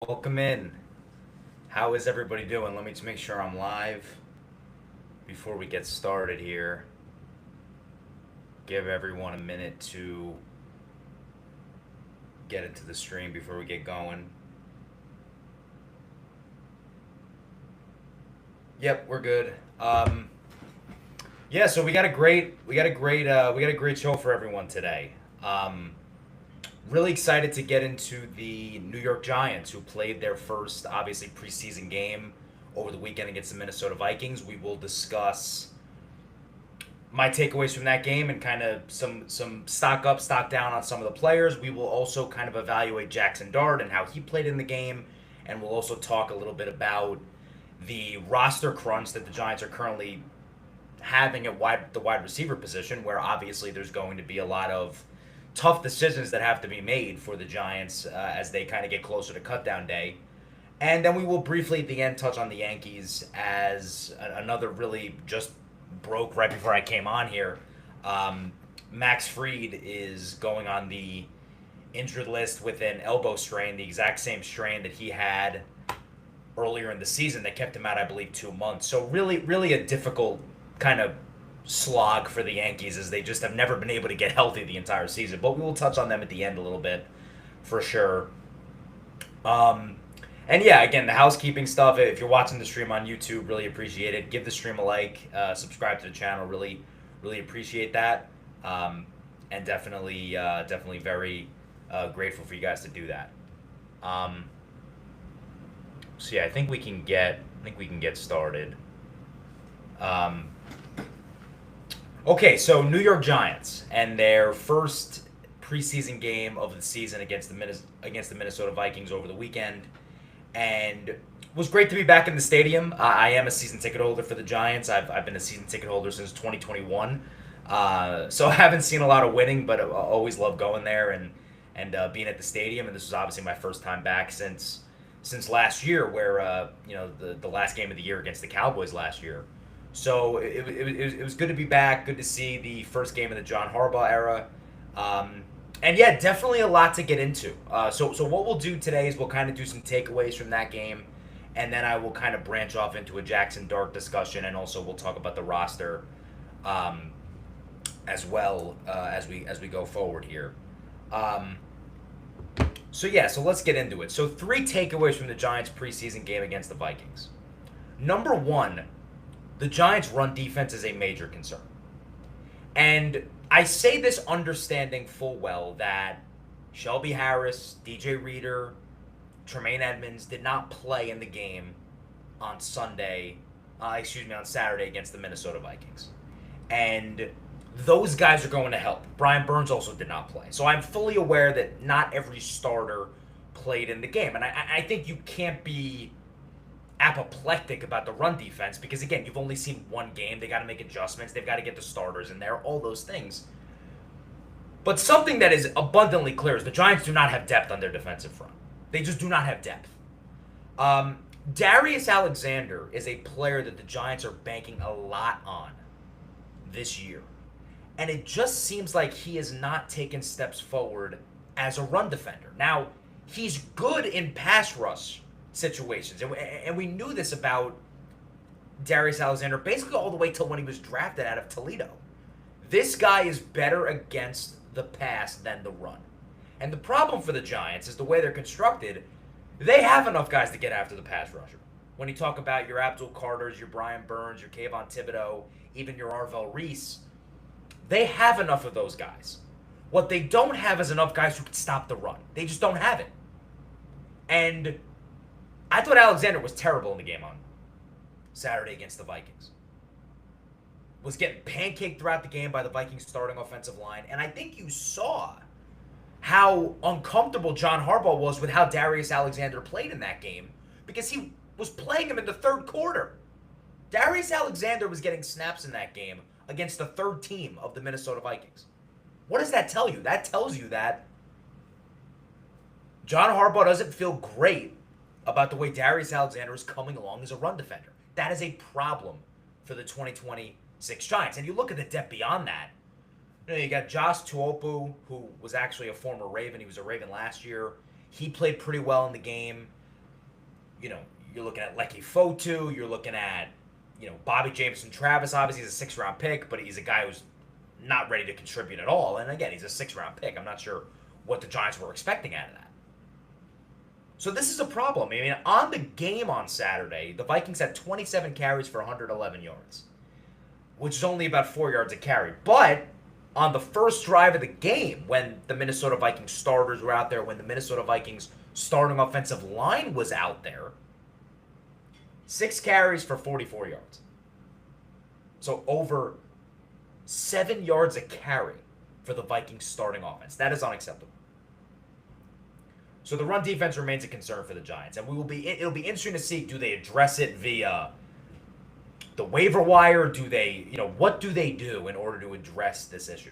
Welcome in. How is everybody doing? Let me just make sure I'm live before we get started here. Give everyone a minute to get into the stream before we get going. Yep, we're good. Yeah, so we got a great show for everyone today. Um, Really excited to get into the New York Giants, who played their first, obviously, preseason game over the weekend against the Minnesota Vikings. We will discuss my takeaways from that game and kind of some stock up, stock down on some of the players. We will also kind of evaluate Jaxson Dart and how he played in the game, and we'll also talk a little bit about the roster crunch that the Giants are currently having at the wide receiver position, where obviously there's going to be a lot of tough decisions that have to be made for the Giants as they kind of get closer to cutdown day. And then we will briefly at the end touch on the Yankees as another really just broke right before I came on here. Max Fried is going on the injured list with an elbow strain, the exact same strain that he had earlier in the season that kept him out, I believe, 2 months. So really, really a difficult kind of slog for the Yankees as they just have never been able to get healthy the entire season. But we will touch on them at the end a little bit for sure. And yeah, again, the housekeeping stuff. If you're watching the stream on YouTube, really appreciate it. Give the stream a like, subscribe to the channel. Really, really appreciate that. And definitely very grateful for you guys to do that. Um, so yeah, I think we can get started. Um, Okay, so New York Giants and their first preseason game of the season against the Minnesota Vikings over the weekend, and it was great to be back in the stadium. I am a season ticket holder for the Giants. I've been a season ticket holder since 2021, so I haven't seen a lot of winning, but I always love going there and being at the stadium. And this was obviously my first time back since last year, where the last game of the year against the Cowboys last year. So it was good to be back. Good to see the first game of the John Harbaugh era. And yeah, definitely a lot to get into. So what we'll do today is we'll kind of do some takeaways from that game, and then I will kind of branch off into a Jaxson Dart discussion, and also we'll talk about the roster um, as well as we go forward here. Um, so let's get into it. So three takeaways from the Giants preseason game against the Vikings. Number one, the Giants' run defense is a major concern. And I say this understanding full well that Shelby Harris, DJ Reader, Tremaine Edmonds did not play in the game on on Saturday against the Minnesota Vikings. And those guys are going to help. Brian Burns also did not play. So I'm fully aware that not every starter played in the game. And I think you can't be apoplectic about the run defense because, again, you've only seen one game. They got to make adjustments. They've got to get the starters in there, all those things. But something that is abundantly clear is the Giants do not have depth on their defensive front. They just do not have depth. Darius Alexander is a player that the Giants are banking a lot on this year. And it just seems like he has not taken steps forward as a run defender. Now, he's good in pass rush situations. And we knew this about Darius Alexander basically all the way till when he was drafted out of Toledo. This guy is better against the pass than the run. And the problem for the Giants is the way they're constructed. They have enough guys to get after the pass rusher. When you talk about your Abdul Carters, your Brian Burns, your Kayvon Thibodeau, even your Arvell Reese, they have enough of those guys. What they don't have is enough guys who can stop the run. They just don't have it. And I thought Alexander was terrible in the game on Saturday against the Vikings. Was getting pancaked throughout the game by the Vikings starting offensive line. And I think you saw how uncomfortable John Harbaugh was with how Darius Alexander played in that game because he was playing him in the third quarter. Darius Alexander was getting snaps in that game against the third team of the Minnesota Vikings. What does that tell you? That tells you that John Harbaugh doesn't feel great about the way Darius Alexander is coming along as a run defender. That is a problem for the 2026 Giants. And you look at the depth beyond that. You got Josh Tuopu, who was actually a former Raven. He was a Raven last year. He played pretty well in the game. you know, you're looking at Lecky Fotu, you're looking at, Bobby Jameson Travis. Obviously, he's a 6th-round pick, but he's a guy who's not ready to contribute at all. And again, he's a 6th-round pick. I'm not sure what the Giants were expecting out of that. So this is a problem. I mean, on the game on Saturday, the Vikings had 27 carries for 111 yards, which is only about 4 yards a carry. But on the first drive of the game, when the Minnesota Vikings starters were out there, when the Minnesota Vikings starting offensive line was out there, 6 carries for 44 yards. So over 7 yards a carry for the Vikings starting offense. That is unacceptable. So the run defense remains a concern for the Giants, and it'll be interesting to see, do they address it via the waiver wire? What do they do in order to address this issue?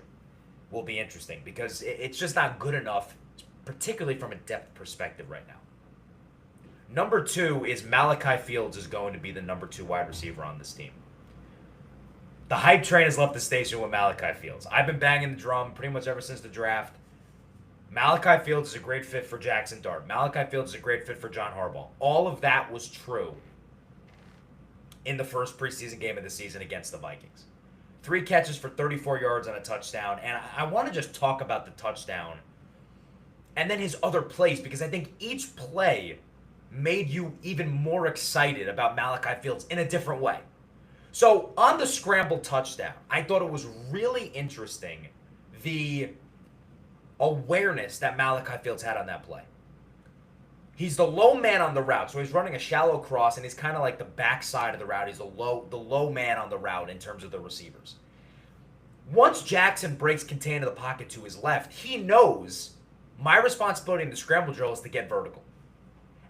Will be interesting, because it's just not good enough, particularly from a depth perspective right now. Number 2 is Malachi Fields is going to be the number 2 wide receiver on this team. The hype train has left the station with Malachi Fields. I've been banging the drum pretty much ever since the draft. Malachi Fields is a great fit for Jaxson Dart. Malachi Fields is a great fit for John Harbaugh. All of that was true in the first preseason game of the season against the Vikings. 3 catches for 34 yards and a touchdown. And I want to just talk about the touchdown and then his other plays, because I think each play made you even more excited about Malachi Fields in a different way. So on the scramble touchdown, I thought it was really interesting, the awareness that Malachi Fields had on that play. He's the low man on the route, so he's running a shallow cross, and he's kind of like the backside of the route. He's the low man on the route in terms of the receivers. Once Jackson breaks contain of the pocket to his left, he knows my responsibility in the scramble drill is to get vertical.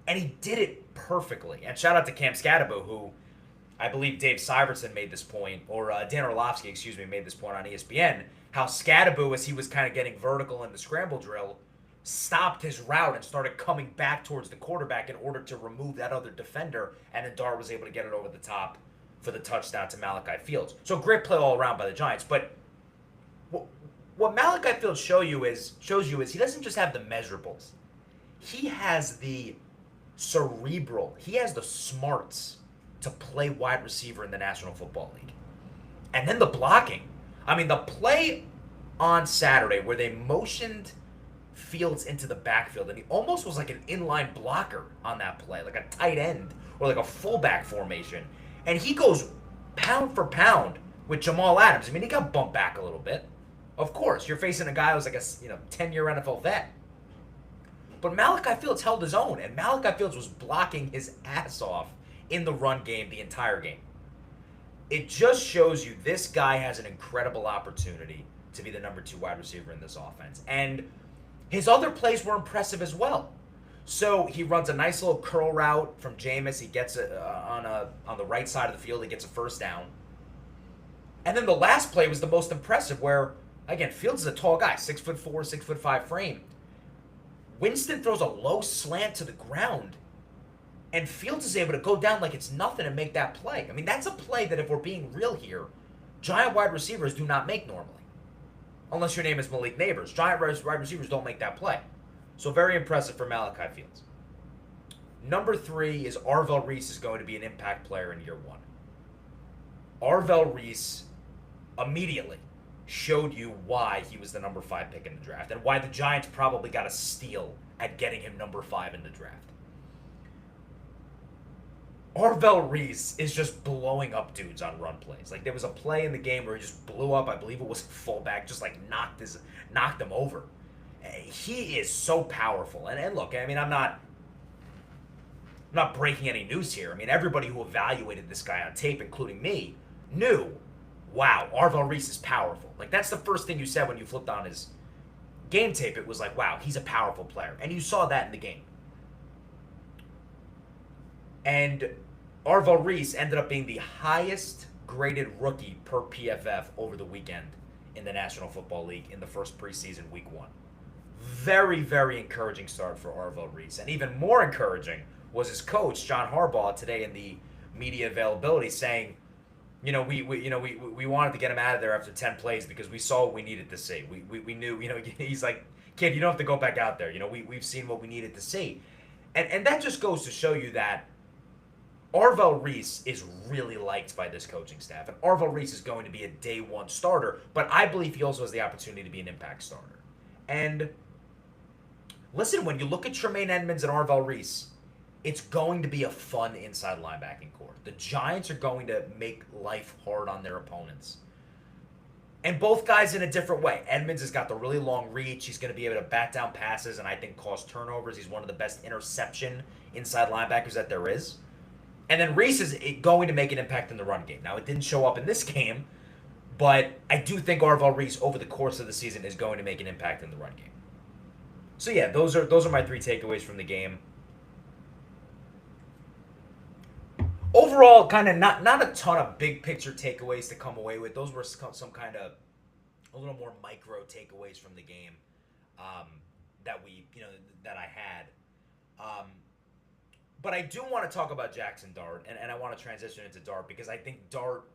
And he did it perfectly. And shout out to Cam Scadaboo, who I believe Dave Syverson made this point, or Dan Orlovsky, made this point on ESPN, how Scadaboo, as he was kind of getting vertical in the scramble drill, stopped his route and started coming back towards the quarterback in order to remove that other defender, and then Dart was able to get it over the top for the touchdown to Malachi Fields. So great play all around by the Giants. But what Malachi Fields shows you is he doesn't just have the measurables. He has the cerebral, he has the smarts to play wide receiver in the National Football League. And then the blocking. I mean, the play on Saturday where they motioned Fields into the backfield, and he almost was like an inline blocker on that play, like a tight end or like a fullback formation. And he goes pound for pound with Jamal Adams. I mean, he got bumped back a little bit. Of course, you're facing a guy who's like a 10-year NFL vet. But Malachi Fields held his own, and Malachi Fields was blocking his ass off in the run game the entire game. It just shows you this guy has an incredible opportunity to be the number 2 wide receiver in this offense. And his other plays were impressive as well. So he runs a nice little curl route from Jameis. He gets it on the right side of the field. He gets a first down. And then the last play was the most impressive, where, again, Fields is a tall guy, 6'4", 6'5" frame. Winston throws a low slant to the ground, and Fields is able to go down like it's nothing and make that play. I mean, that's a play that, if we're being real here, Giant wide receivers do not make normally. Unless your name is Malik Neighbors. Giant wide receivers don't make that play. So very impressive for Malachi Fields. Number 3 is Arvell Reese is going to be an impact player in year 1. Arvell Reese immediately showed you why he was the number 5 pick in the draft, and why the Giants probably got a steal at getting him number 5 in the draft. Arvell Reese is just blowing up dudes on run plays. Like, there was a play in the game where he just blew up, I believe it was a fullback, just like knocked him over. He is so powerful. And look, I mean, I'm not breaking any news here. I mean, everybody who evaluated this guy on tape, including me, knew, wow, Arvell Reese is powerful. Like, that's the first thing you said when you flipped on his game tape. It was like, wow, he's a powerful player. And you saw that in the game. And Arvell Reese ended up being the highest graded rookie per PFF over the weekend in the National Football League in the first preseason week 1. Very, very encouraging start for Arvell Reese. And even more encouraging was his coach, John Harbaugh, today in the media availability, saying, we wanted to get him out of there after 10 plays because we saw what we needed to see. We knew, he's like, kid, you don't have to go back out there. We've seen what we needed to see. And that just goes to show you that Arvell Reese is really liked by this coaching staff. And Arvell Reese is going to be a day one starter, but I believe he also has the opportunity to be an impact starter. And listen, when you look at Tremaine Edmonds and Arvell Reese, it's going to be a fun inside linebacking core. The Giants are going to make life hard on their opponents. And both guys in a different way. Edmonds has got the really long reach. He's going to be able to bat down passes and I think cause turnovers. He's one of the best interception inside linebackers that there is. And then Reese is going to make an impact in the run game. Now, it didn't show up in this game, but I do think Arvell Reese over the course of the season is going to make an impact in the run game. So yeah, those are my 3 takeaways from the game. Overall, kind of not a ton of big picture takeaways to come away with. Those were some kind of a little more micro takeaways from the game that I had. But I do want to talk about Jaxson Dart, and I want to transition into Dart because I think Dart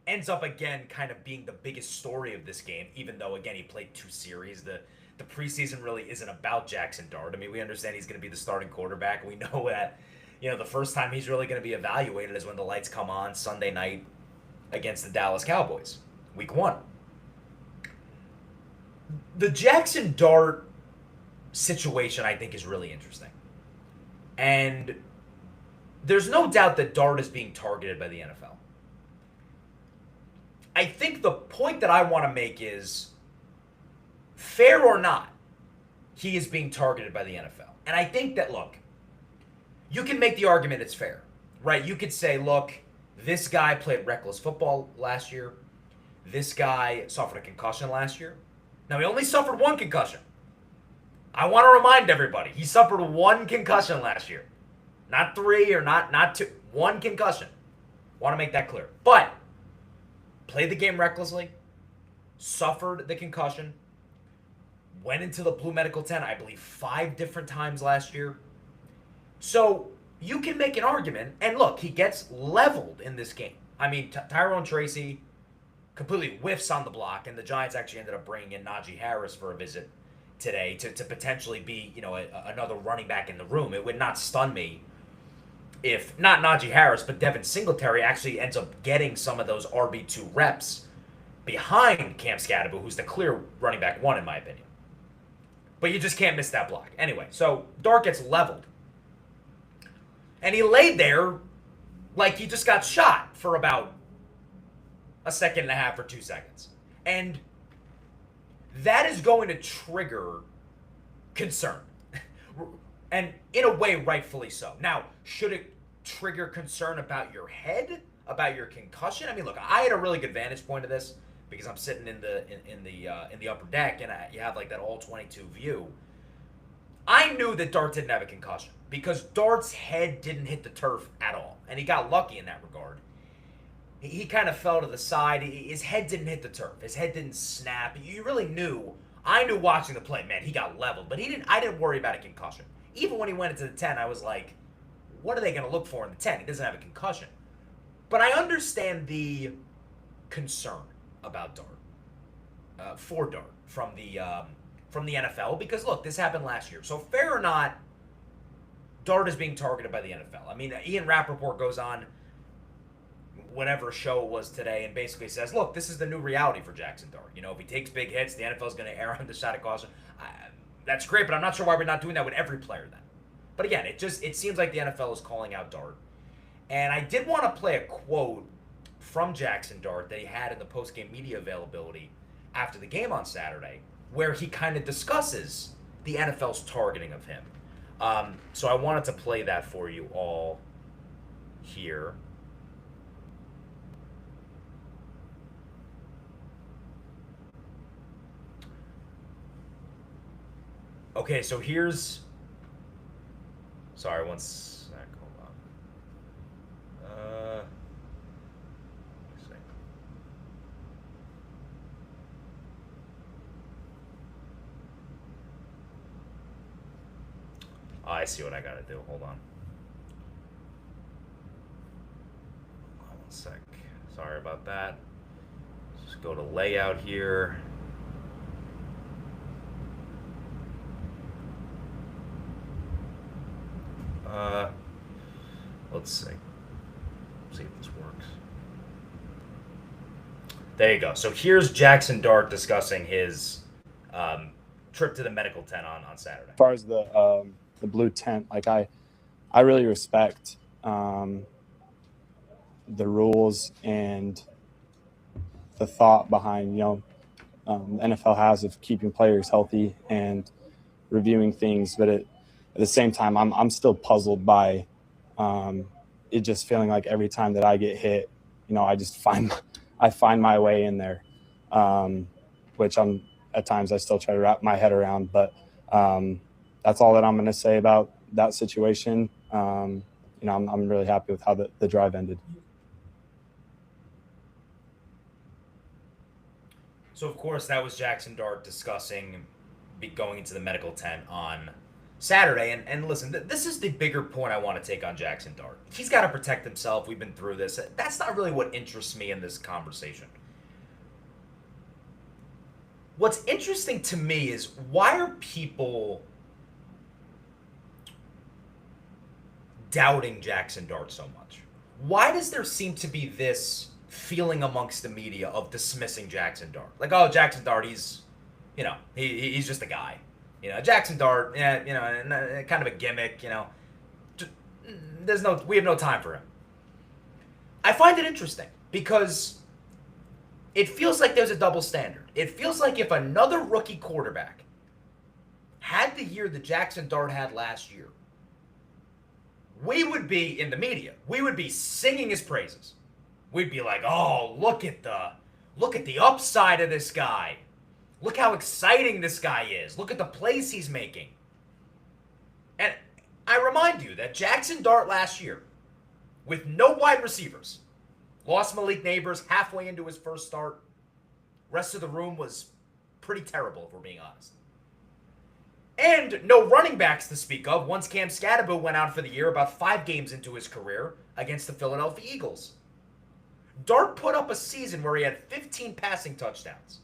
ends up again kind of being the biggest story of this game, even though again he played 2 series. The preseason really isn't about Jaxson Dart. I mean, we understand he's going to be the starting quarterback. We know that. The first time he's really going to be evaluated is when the lights come on Sunday night against the Dallas Cowboys, week 1. The Jaxson Dart situation, I think, is really interesting. And there's no doubt that Dart is being targeted by the NFL. I think the point that I want to make is, fair or not, he is being targeted by the NFL. And I think that, look, you can make the argument it's fair, right? You could say, look, this guy played reckless football last year. This guy suffered a concussion last year. Now, he only suffered 1 concussion. I want to remind everybody, he suffered 1 concussion last year. Not 3 or not 2. 1 concussion. Want to make that clear. But, played the game recklessly, suffered the concussion, went into the Blue Medical Tent, I believe, 5 different times last year. So, you can make an argument, and look, he gets leveled in this game. I mean, Tyrone Tracy completely whiffs on the block, and the Giants actually ended up bringing in Najee Harris for a visit today to potentially be, another running back in the room. It would not stun me if, not Najee Harris, but Devin Singletary actually ends up getting some of those RB2 reps behind Cam Scadaboo, who's the clear running back 1 in my opinion. But you just can't miss that block. Anyway, so Dart gets leveled. And he laid there like he just got shot for about a second and a half or 2 seconds. And that is going to trigger concern. And in a way, rightfully so. Now, should it trigger concern about your head? About your concussion? I mean, look, I had a really good vantage point of this because I'm sitting in the upper deck and you have like that all 22 view. I knew that Dart didn't have a concussion because Dart's head didn't hit the turf at all. And he got lucky in that regard. He kind of fell to the side. His head didn't hit the turf. His head didn't snap. You really knew. I knew watching the play, man, he got leveled. But I didn't worry about a concussion. Even when he went into the tent, I was like, what are they going to look for in the tent? He doesn't have a concussion. But I understand the concern about Dart, for Dart, from the NFL. Because, look, this happened last year. So fair or not, Dart is being targeted by the NFL. I mean, Ian Rappaport goes on whatever show it was today and basically says, look, this is the new reality for Jaxson Dart. If he takes big hits, the NFL is going to err on the side of caution. That's great, but I'm not sure why we're not doing that with every player then. But again, it seems like the NFL is calling out Dart. And I did want to play a quote from Jaxson Dart that he had in the post-game media availability after the game on Saturday, where he kind of discusses the NFL's targeting of him. So I wanted to play that for you all here. Okay, so here's... Sorry, one sec. Hold on. Oh, I see what I gotta do. Hold on. One sec. Sorry about that. Just go to layout here. Uh, let's see. See if this works. There you go. So here's Jaxson Dart discussing his um, trip to the medical tent on Saturday. As far as the blue tent, like I really respect the rules and the thought behind the NFL has of keeping players healthy and reviewing things, but at the same time, I'm still puzzled by it just feeling like every time that I get hit, I find my way in there, which at times I still try to wrap my head around. But that's all that I'm going to say about that situation. I'm really happy with how the drive ended. So, of course, that was Jaxson Dart discussing going into the medical tent on Saturday. And listen, this is the bigger point I want to take on Jaxson Dart. He's got to protect himself. We've been through this. That's not really what interests me in this conversation. What's interesting to me is, why are people doubting Jaxson Dart so much? Why does there seem to be this feeling amongst the media of dismissing Jaxson Dart? Like, oh, Jaxson Dart, he's just a guy. Jaxson Dart, kind of a gimmick. We have no time for him. I find it interesting because it feels like there's a double standard. It feels like if another rookie quarterback had the year that Jaxson Dart had last year, we would be in the media. We would be singing his praises. We'd be like, oh, look at the upside of this guy. Look how exciting this guy is. Look at the plays he's making. And I remind you that Jaxson Dart last year, with no wide receivers, lost Malik Neighbors halfway into his first start. Rest of the room was pretty terrible, if we're being honest. And no running backs to speak of once Cam Scadaboo went out for the year about 5 games into his career against the Philadelphia Eagles. Dart put up a season where he had 15 passing touchdowns,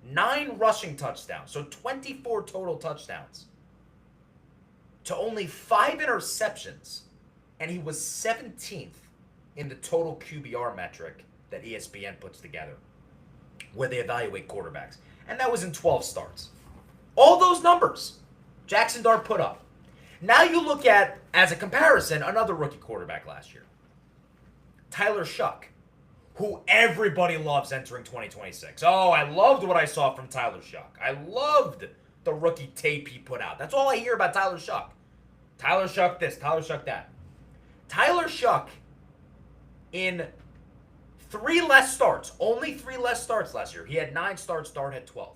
9 rushing touchdowns, so 24 total touchdowns, to only 5 interceptions, and he was 17th in the total QBR metric that ESPN puts together, where they evaluate quarterbacks. And that was in 12 starts. All those numbers Jaxson Dart put up. Now you look at, as a comparison, another rookie quarterback last year, Tyler Shuck, who everybody loves entering 2026. Oh, I loved what I saw from Tyler Shuck. I loved the rookie tape he put out. That's all I hear about Tyler Shuck. Tyler Shuck this, Tyler Shuck that. Tyler Shuck, in 3 less starts, only 3 less starts last year. He had 9 starts, Dart had 12.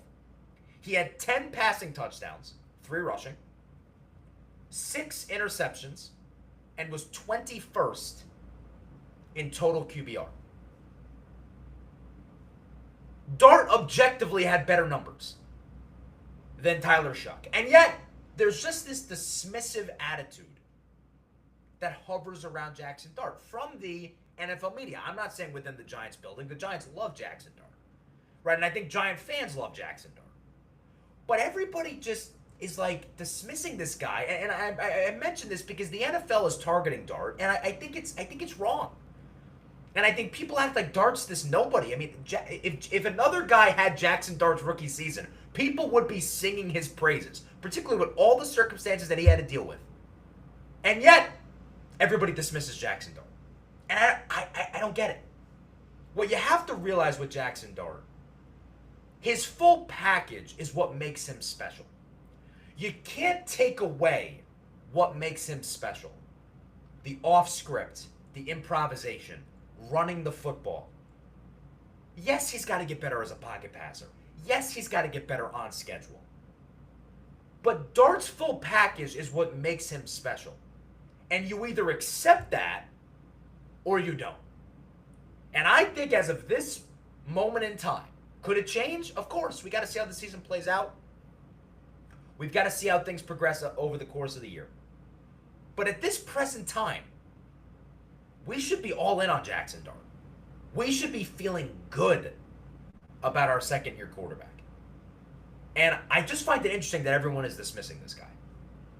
He had 10 passing touchdowns, 3 rushing, 6 interceptions, and was 21st in total QBR. Dart objectively had better numbers than Tyler Shuck. And yet, there's just this dismissive attitude that hovers around Jaxson Dart from the NFL media. I'm not saying within the Giants building. The Giants love Jaxson Dart, right? And I think Giant fans love Jaxson Dart. But everybody just is like dismissing this guy. And I mentioned this because the NFL is targeting Dart, and I think it's wrong. And I think people act like Dart's this nobody. I mean, if another guy had Jaxson Dart's rookie season, people would be singing his praises, particularly with all the circumstances that he had to deal with. And yet, everybody dismisses Jaxson Dart. And I don't get it. What you have to realize with Jaxson Dart, his full package is what makes him special. You can't take away what makes him special. The off-script, the improvisation, running the football. Yes, he's got to get better as a pocket passer. Yes, he's got to get better on schedule. But Dart's full package is what makes him special. And you either accept that or you don't. And I think as of this moment in time, could it change? Of course. We got to see how the season plays out. We've got to see how things progress over the course of the year. But at this present time, we should be all in on Jaxson Dart. We should be feeling good about our second-year quarterback. And I just find it interesting that everyone is dismissing this guy.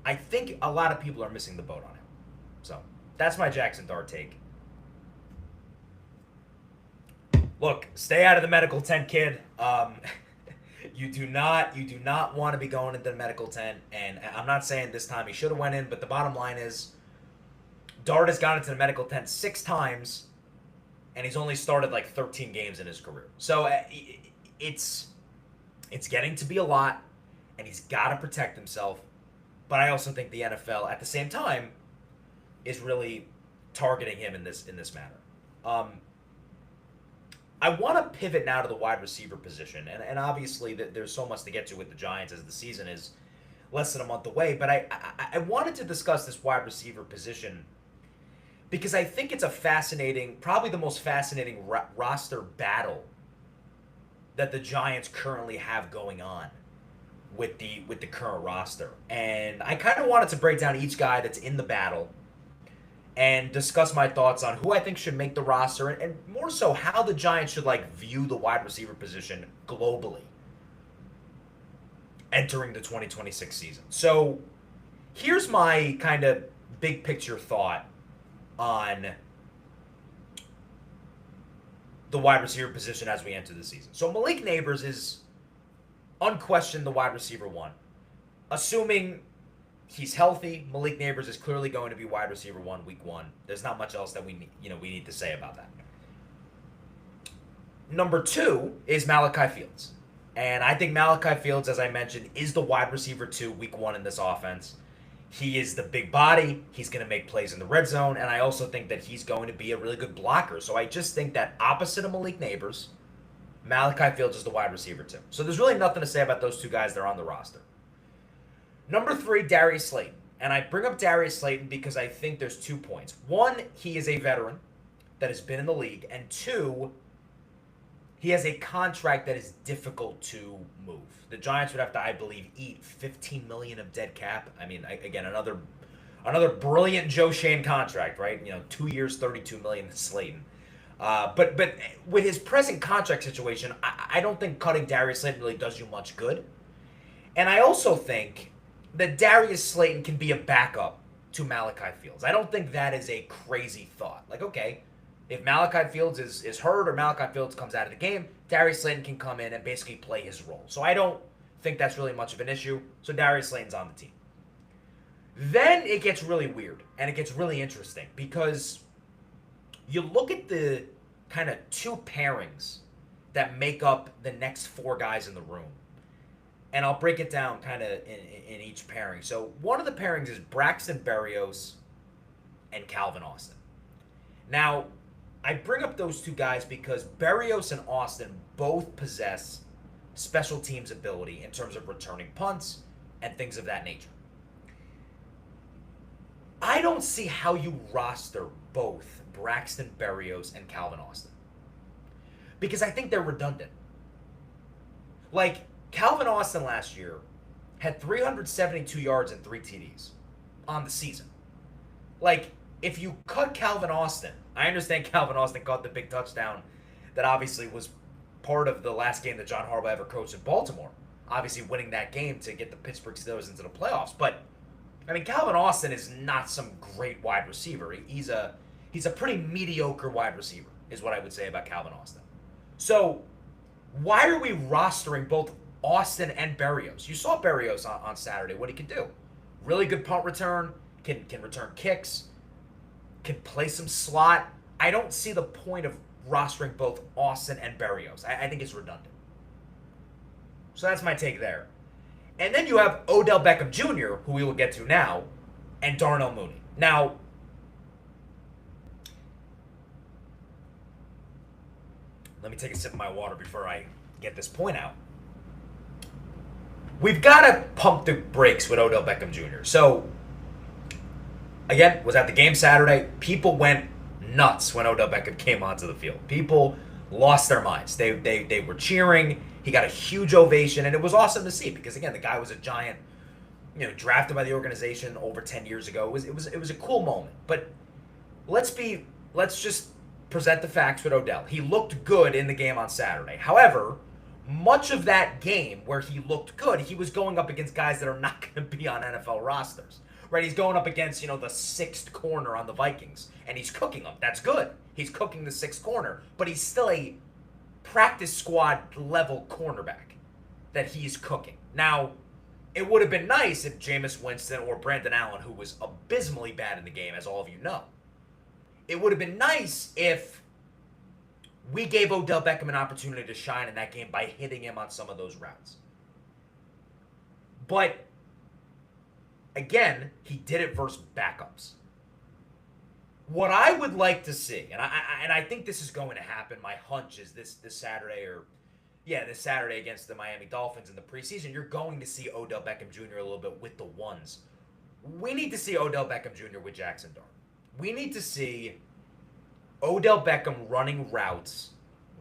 I think a lot of people are missing the boat on him. So that's my Jaxson Dart take. Look, stay out of the medical tent, kid. You do not want to be going into the medical tent. And I'm not saying this time he should have went in, but the bottom line is, Dart has gone into the medical tent 6 times, and he's only started like 13 games in his career. So it's getting to be a lot, and he's got to protect himself. But I also think the NFL, at the same time, is really targeting him in this matter. I want to pivot now to the wide receiver position, and obviously there's so much to get to with the Giants as the season is less than a month away. But I wanted to discuss this wide receiver position because I think it's a fascinating, probably the most fascinating roster battle that the Giants currently have going on with the current roster. And I kind of wanted to break down each guy that's in the battle and discuss my thoughts on who I think should make the roster and more so how the Giants should view the wide receiver position globally entering the 2026 season. So here's my kind of big picture thought on the wide receiver position as we enter the season. So Malik Nabers is unquestioned the wide receiver 1. Assuming he's healthy, Malik Nabers is clearly going to be wide receiver 1 week 1. There's not much else that we need to say about that. Number 2 is Malachi Fields. And I think Malachi Fields, as I mentioned, is the wide receiver 2 week 1 in this offense. He is the big body. He's going to make plays in the red zone. And I also think that he's going to be a really good blocker. So I just think that opposite of Malik Nabers, Malachi Fields is the wide receiver 2. So there's really nothing to say about those 2 guys that are on the roster. Number 3, Darius Slayton. And I bring up Darius Slayton because I think there's 2 points. 1, he is a veteran that has been in the league. And 2, he has a contract that is difficult to move. The Giants would have to, I believe, eat $15 million of dead cap. I mean, again, another brilliant Joe Shane contract, right? 2 years, $32 million to Slayton. But with his present contract situation, I don't think cutting Darius Slayton really does you much good. And I also think that Darius Slayton can be a backup to Malachi Fields. I don't think that is a crazy thought. Okay, if Malachi Fields is hurt or Malachi Fields comes out of the game, Darius Slayton can come in and basically play his role. So I don't think that's really much of an issue. So Darius Slayton's on the team. Then it gets really weird and it gets really interesting because you look at the kind of 2 pairings that make up the next 4 guys in the room. And I'll break it down kind of in each pairing. So one of the pairings is Braxton Berrios and Calvin Austin. Now, I bring up those 2 guys because Berrios and Austin both possess special teams ability in terms of returning punts and things of that nature. I don't see how you roster both Braxton Berrios and Calvin Austin because I think they're redundant. Calvin Austin last year had 372 yards and 3 TDs on the season. If you cut Calvin Austin, I understand Calvin Austin caught the big touchdown that obviously was part of the last game that John Harbaugh ever coached in Baltimore. Obviously winning that game to get the Pittsburgh Steelers into the playoffs. But, Calvin Austin is not some great wide receiver. He's a pretty mediocre wide receiver, is what I would say about Calvin Austin. So, why are we rostering both Austin and Berrios? You saw Berrios on Saturday, what he can do. Really good punt return, can return kicks, can play some slot. I don't see the point of rostering both Austin and Berrios. I think it's redundant. So that's my take there. And then you have Odell Beckham Jr., who we will get to now, and Darnell Mooney. Now, let me take a sip of my water before I get this point out. We've got to pump the brakes with Odell Beckham Jr. So, again, was at the game Saturday. People went nuts when Odell Beckham came onto the field. People lost their minds. They were cheering. He got a huge ovation, and it was awesome to see because, again, the guy was a giant, drafted by the organization over 10 years ago. It was a cool moment. But let's just present the facts with Odell. He looked good in the game on Saturday. However, much of that game where he looked good, he was going up against guys that are not going to be on NFL rosters. right? He's going up against, the sixth corner on the Vikings, and he's cooking them. That's good. He's cooking the sixth corner, but he's still a practice squad level cornerback that he's cooking. Now, it would have been nice if Jameis Winston or Brandon Allen, who was abysmally bad in the game, as all of you know, it would have been nice if we gave Odell Beckham an opportunity to shine in that game by hitting him on some of those routes. But, again, he did it versus backups. What I would like to see, and I think this is going to happen, my hunch is this Saturday this Saturday against the Miami Dolphins in the preseason, you're going to see Odell Beckham Jr. a little bit with the ones. We need to see Odell Beckham Jr. with Jaxson Dart. We need to see Odell Beckham running routes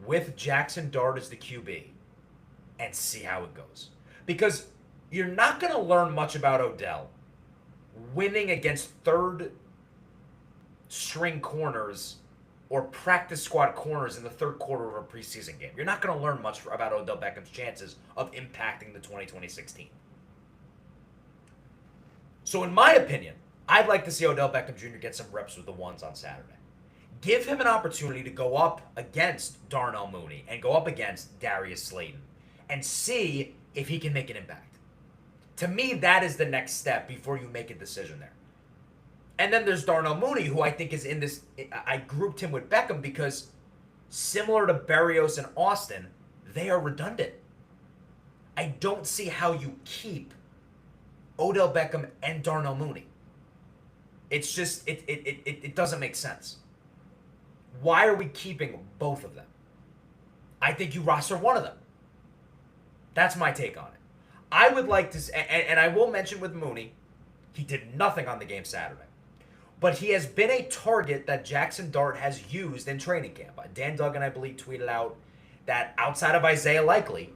with Jaxson Dart as the QB and see how it goes. Because you're not going to learn much about Odell winning against third string corners or practice squad corners in the third quarter of a preseason game. You're not going to learn much about Odell Beckham's chances of impacting the 2026 team. So in my opinion, I'd like to see Odell Beckham Jr. get some reps with the ones on Saturday. Give him an opportunity to go up against Darnell Mooney and go up against Darius Slayton and see if he can make an impact. To me, that is the next step before you make a decision there. And then there's Darnell Mooney, who I think is in this. I grouped him with Beckham because similar to Berrios and Austin, they are redundant. I don't see how you keep Odell Beckham and Darnell Mooney. It's just, it doesn't make sense. Why are we keeping both of them? I think you roster one of them. That's my take on it. I would like to, and I will mention with Mooney, he did nothing on the game Saturday. But he has been a target that Jaxson Dart has used in training camp. Dan Duggan, I believe, tweeted out that outside of Isaiah Likely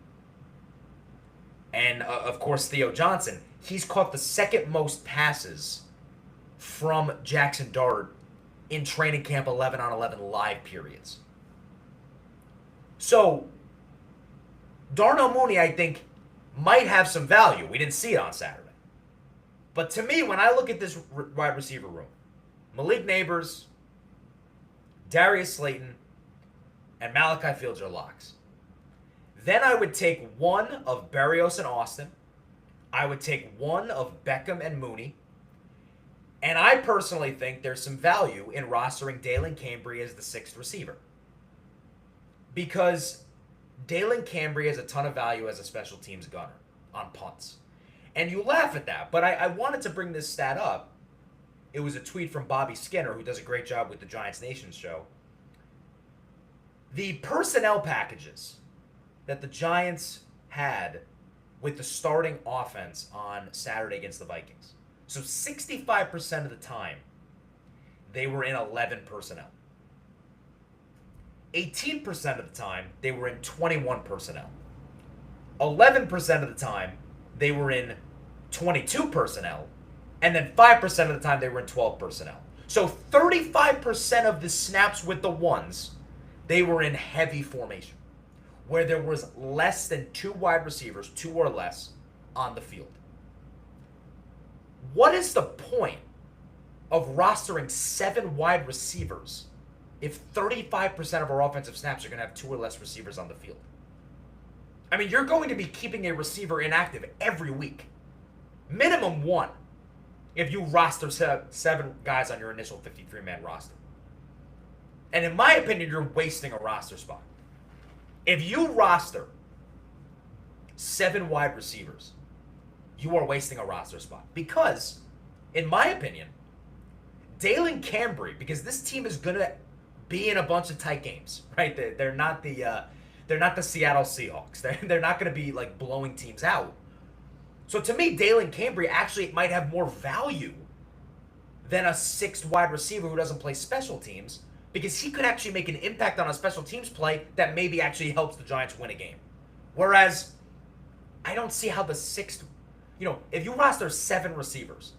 and, of course, Theo Johnson, he's caught the second most passes from Jaxson Dart in training camp 11-on-11 live periods. So, Darnell Mooney, I think, might have some value. We didn't see it on Saturday. But to me, when I look at this wide receiver room, Malik Neighbors, Darius Slayton, and Malachi Fields are locks. Then I would take one of Berrios and Austin. I would take one of Beckham and Mooney. And I personally think there's some value in rostering Dalen Cambry as the sixth receiver. Because Dalen Cambry has a ton of value as a special teams gunner on punts. And you laugh at that, but I wanted to bring this stat up. It was a tweet from Bobby Skinner, who does a great job with the Giants Nation show. The personnel packages that the Giants had with the starting offense on Saturday against the Vikings. So 65% of the time, they were in 11 personnel. 18% of the time, they were in 21 personnel. 11% of the time, they were in 22 personnel. And then 5% of the time, they were in 12 personnel. So 35% of the snaps with the ones, they were in heavy formation, where there was less than two wide receivers, two or less, on the field. What is the point of rostering 7 wide receivers if 35% of our offensive snaps are going to have 2 or less receivers on the field? I mean, you're going to be keeping a receiver inactive every week. Minimum 1 if you roster 7 guys on your initial 53-man roster. And in my opinion, you're wasting a roster spot. If you roster 7 wide receivers, you are wasting a roster spot. Because, in my opinion, Dalen Cambry, because this team is going to be in a bunch of tight games, right? They're not the Seattle Seahawks. They're not going to be like blowing teams out. So to me, Dalen Cambry actually might have more value than a 6th wide receiver who doesn't play special teams, because he could actually make an impact on a special teams play that maybe actually helps the Giants win a game. Whereas, I don't see how the 6th, if you roster 7 receivers,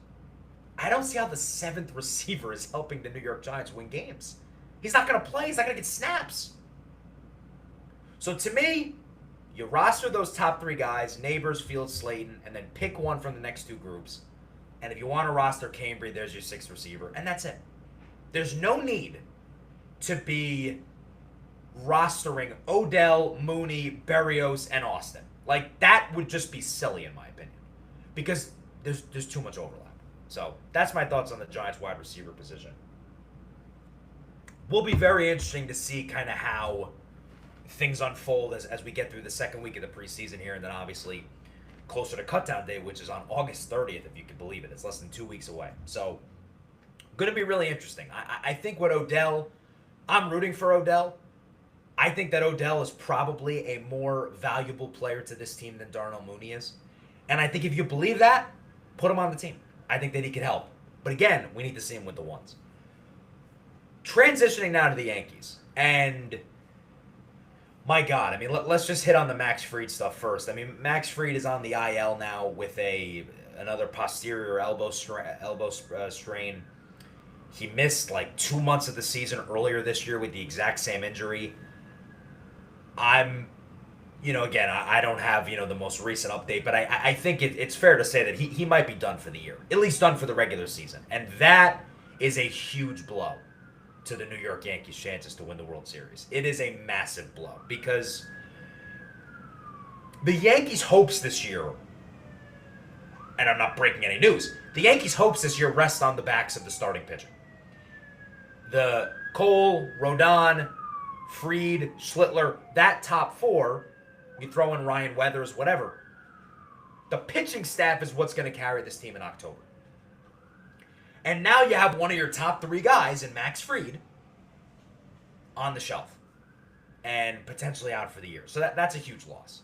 I don't see how the 7th receiver is helping the New York Giants win games. He's not going to play. He's not going to get snaps. So to me, you roster those top 3 guys, Neighbors, Fields, Slayton, and then pick one from the next 2 groups. And if you want to roster Cambry, there's your sixth receiver. And that's it. There's no need to be rostering Odell, Mooney, Berrios, and Austin. Like, that would just be silly in my opinion. Because there's too much overlap. So, that's my thoughts on the Giants wide receiver position. Will be very interesting to see kind of how things unfold as we get through the second week of the preseason here, and then obviously closer to cutdown day, which is on August 30th, if you can believe it. It's less than 2 weeks away. So, going to be really interesting. I think what Odell, I'm rooting for Odell. I think that Odell is probably a more valuable player to this team than Darnell Mooney is. And I think if you believe that, put him on the team. I think that he could help. But again, we need to see him with the ones. Transitioning now to the Yankees. And my God, I mean, let's just hit on the Max Fried stuff first. I mean, Max Fried is on the IL now with another posterior elbow strain. He missed like 2 months of the season earlier this year with the exact same injury. Again, I don't have, the most recent update, but I think it's fair to say that he might be done for the year, at least done for the regular season. And that is a huge blow to the New York Yankees' chances to win the World Series. It is a massive blow because the Yankees' hopes this year, and I'm not breaking any news, the Yankees' hopes this year rest on the backs of the starting pitching. The Cole, Rodon, Fried, Schlittler, that top four, you throw in Ryan Weathers, whatever. The pitching staff is what's going to carry this team in October. And now you have one of your top three guys in Max Fried on the shelf and potentially out for the year. So that's a huge loss.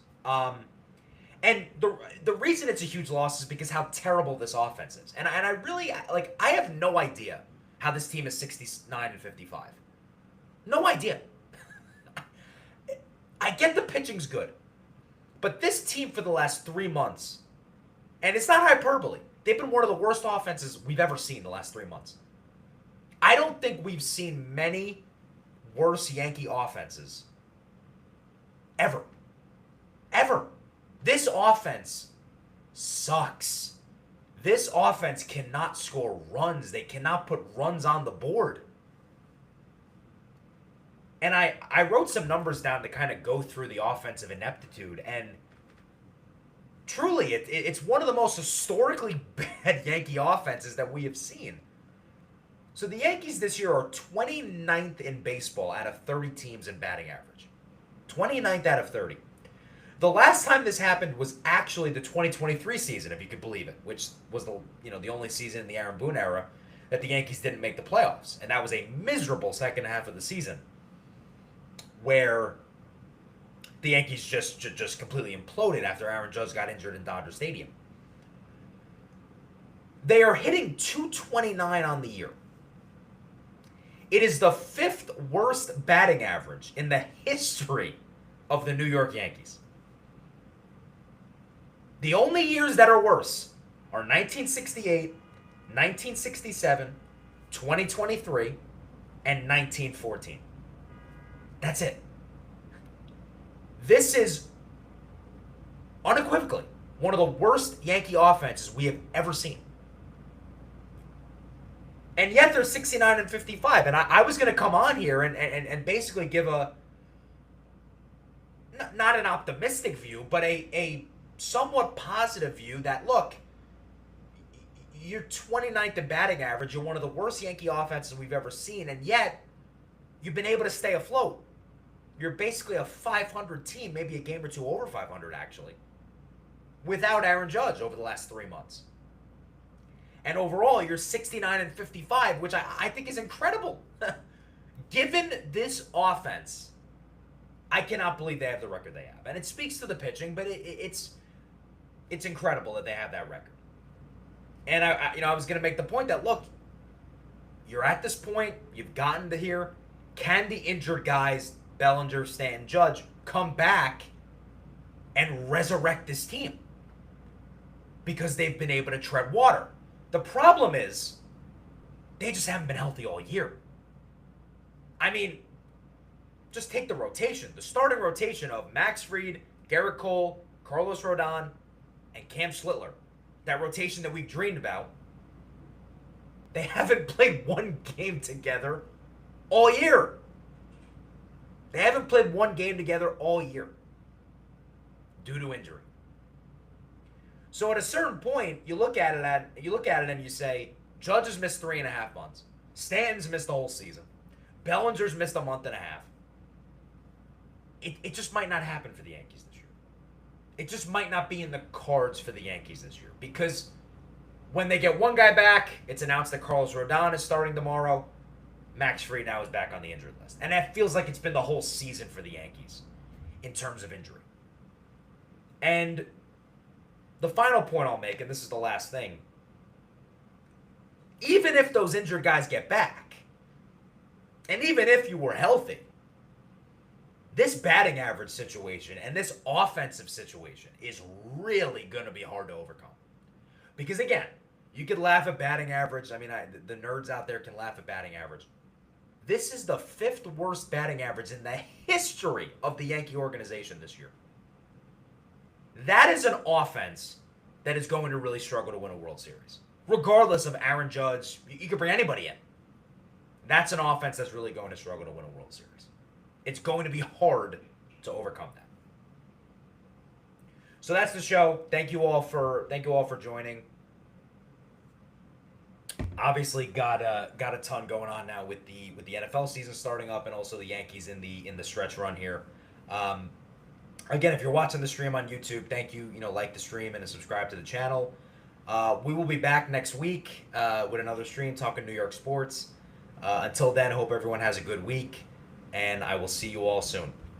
And the reason it's a huge loss is because how terrible this offense is. And I really, I have no idea how this team is 69-55. No idea. I get the pitching's good. But this team for the last 3 months, and it's not hyperbole, they've been one of the worst offenses we've ever seen the last 3 months. I don't think we've seen many worse Yankee offenses ever. Ever. This offense sucks. This offense cannot score runs. They cannot put runs on the board. And I wrote some numbers down to kind of go through the offensive ineptitude, and truly, it's one of the most historically bad Yankee offenses that we have seen. So the Yankees this year are 29th in baseball out of 30 teams in batting average. 29th out of 30. The last time this happened was actually the 2023 season, if you could believe it, which was the only season in the Aaron Boone era that the Yankees didn't make the playoffs. And that was a miserable second half of the season where the Yankees just completely imploded after Aaron Judge got injured in Dodger Stadium. They are hitting .229 on the year. It is the 5th worst batting average in the history of the New York Yankees. The only years that are worse are 1968, 1967, 2023, and 1914. That's it. This is unequivocally one of the worst Yankee offenses we have ever seen. And yet they're 69-55. And I was going to come on here and basically give a, not an optimistic view, but a somewhat positive view that, look, you're 29th in batting average. You're one of the worst Yankee offenses we've ever seen. And yet you've been able to stay afloat. You're basically a 500 team, maybe a game or two over 500 actually, without Aaron Judge over the last 3 months. And overall, you're 69-55, which I think is incredible. Given this offense, I cannot believe they have the record they have. And it speaks to the pitching, but it's incredible that they have that record. And I was going to make the point that, look, you're at this point, you've gotten to here. Can the injured guys, Bellinger, Stanton, Judge, come back and resurrect this team? Because they've been able to tread water. The problem is, they just haven't been healthy all year. I mean, just take the rotation. The starting rotation of Max Fried, Garrett Cole, Carlos Rodon, and Cam Schlittler. That rotation that we've dreamed about They haven't played one game together all year. They haven't played one game together all year due to injury. So at a certain point, you look at it and you say, Judge has missed 3.5 months. Stanton's missed the whole season. Bellinger's missed a month and a half. It just might not happen for the Yankees this year. It just might not be in the cards for the Yankees this year. Because when they get one guy back, it's announced that Carlos Rodon is starting tomorrow. Max Fried now is back on the injured list. And that feels like it's been the whole season for the Yankees in terms of injury. And the final point I'll make, and this is the last thing, even if those injured guys get back, and even if you were healthy, this batting average situation and this offensive situation is really going to be hard to overcome. Because again, you could laugh at batting average. I mean, the nerds out there can laugh at batting average. This is the 5th worst batting average in the history of the Yankee organization this year. That is an offense that is going to really struggle to win a World Series. Regardless of Aaron Judge, you could bring anybody in. That's an offense that's really going to struggle to win a World Series. It's going to be hard to overcome that. So that's the show. Thank you all for joining. Obviously got a ton going on now with the NFL season starting up, and also the Yankees in the stretch run here. Again, if you're watching the stream on YouTube, thank you. Like the stream and subscribe to the channel. We will be back next week with another stream talking New York sports. Until then, hope everyone has a good week, and I will see you all soon.